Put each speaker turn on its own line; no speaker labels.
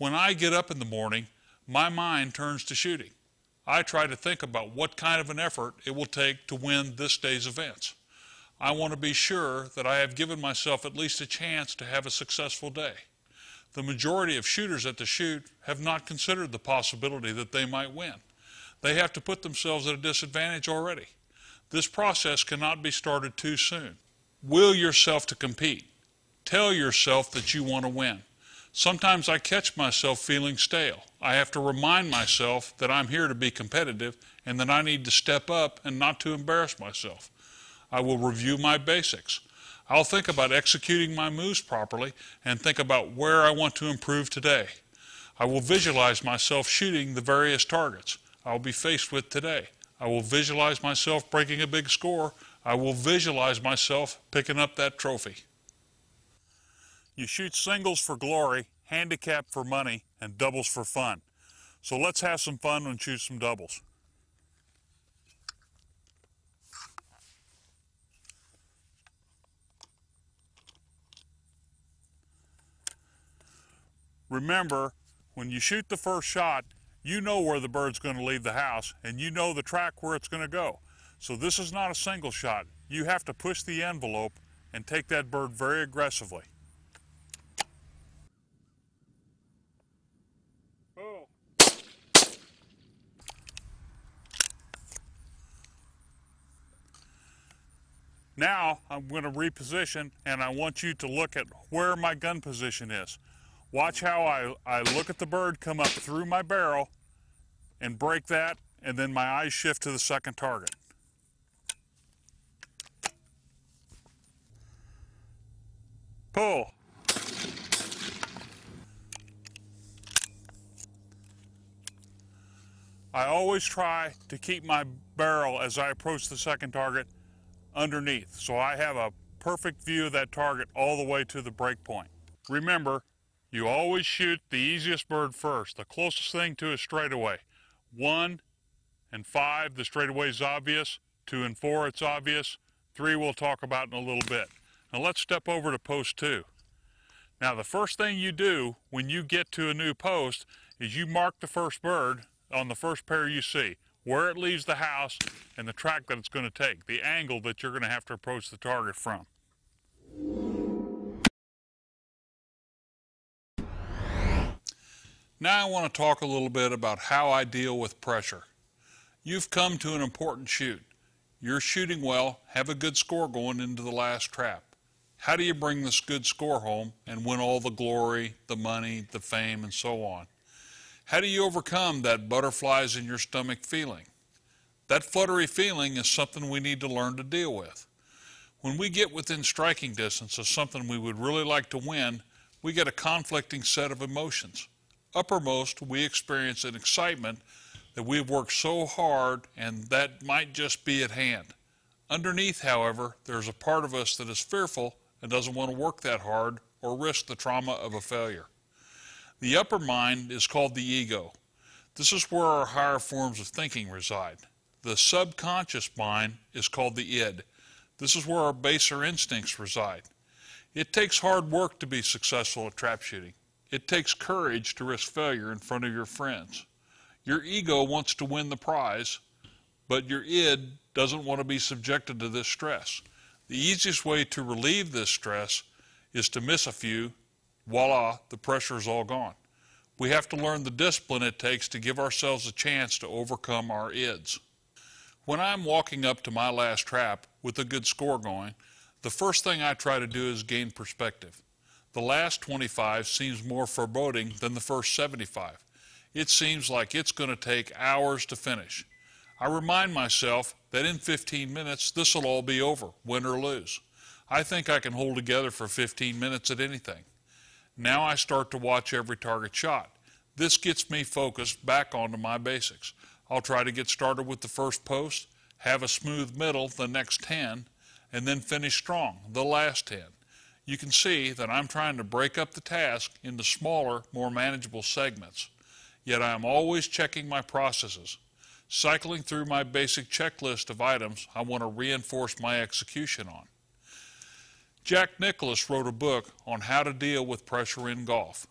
When I get up in the morning, my mind turns to shooting. I try to think about what kind of an effort it will take to win this day's events. I want to be sure that I have given myself at least a chance to have a successful day. The majority of shooters at the shoot have not considered the possibility that they might win. They have to put themselves at a disadvantage already. This process cannot be started too soon. Will yourself to compete. Tell yourself that you want to win. Sometimes I catch myself feeling stale. I have to remind myself that I'm here to be competitive and that I need to step up and not to embarrass myself. I will review my basics. I'll think about executing my moves properly and think about where I want to improve today. I will visualize myself shooting the various targets I'll be faced with today. I will visualize myself breaking a big score. I will visualize myself picking up that trophy. You shoot singles for glory, handicap for money, and doubles for fun. So let's have some fun and shoot some doubles. Remember, when you shoot the first shot, you know where the bird's going to leave the house, and you know the track where it's going to go. So this is not a single shot. You have to push the envelope and take that bird very aggressively. Oh. Now I'm going to reposition, and I want you to look at where my gun position is. Watch how I look at the bird come up through my barrel and break that, and then my eyes shift to the second target. Pull. I always try to keep my barrel as I approach the second target underneath, so I have a perfect view of that target all the way to the break point. Remember, you always shoot the easiest bird first, the closest thing to a straightaway. 1 and 5, the straightaway is obvious. 2 and 4, it's obvious. 3 we'll talk about in a little bit. Now let's step over to post 2. Now the first thing you do when you get to a new post is you mark the first bird on the first pair you see, where it leaves the house and the track that it's going to take, the angle that you're going to have to approach the target from. Now I want to talk a little bit about how I deal with pressure. You've come to an important shoot. You're shooting well, have a good score going into the last trap. How do you bring this good score home and win all the glory, the money, the fame, and so on? How do you overcome that butterflies in your stomach feeling? That fluttery feeling is something we need to learn to deal with. When we get within striking distance of something we would really like to win, we get a conflicting set of emotions. Uppermost, we experience an excitement that we've worked so hard and that might just be at hand. Underneath, however, there's a part of us that is fearful and doesn't want to work that hard or risk the trauma of a failure. The upper mind is called the ego. This is where our higher forms of thinking reside. The subconscious mind is called the id. This is where our baser instincts reside. It takes hard work to be successful at trap shooting. It takes courage to risk failure in front of your friends. Your ego wants to win the prize, but your id doesn't want to be subjected to this stress. The easiest way to relieve this stress is to miss a few. Voila, the pressure is all gone. We have to learn the discipline it takes to give ourselves a chance to overcome our ids. When I'm walking up to my last trap with a good score going, the first thing I try to do is gain perspective. The last 25 seems more foreboding than the first 75. It seems like it's going to take hours to finish. I remind myself that in 15 minutes this will all be over, win or lose. I think I can hold together for 15 minutes at anything. Now I start to watch every target shot. This gets me focused back onto my basics. I'll try to get started with the first post, have a smooth middle the next 10, and then finish strong the last 10. You can see that I'm trying to break up the task into smaller, more manageable segments. Yet I am always checking my processes, cycling through my basic checklist of items I want to reinforce my execution on. Jack Nicklaus wrote a book on how to deal with pressure in golf.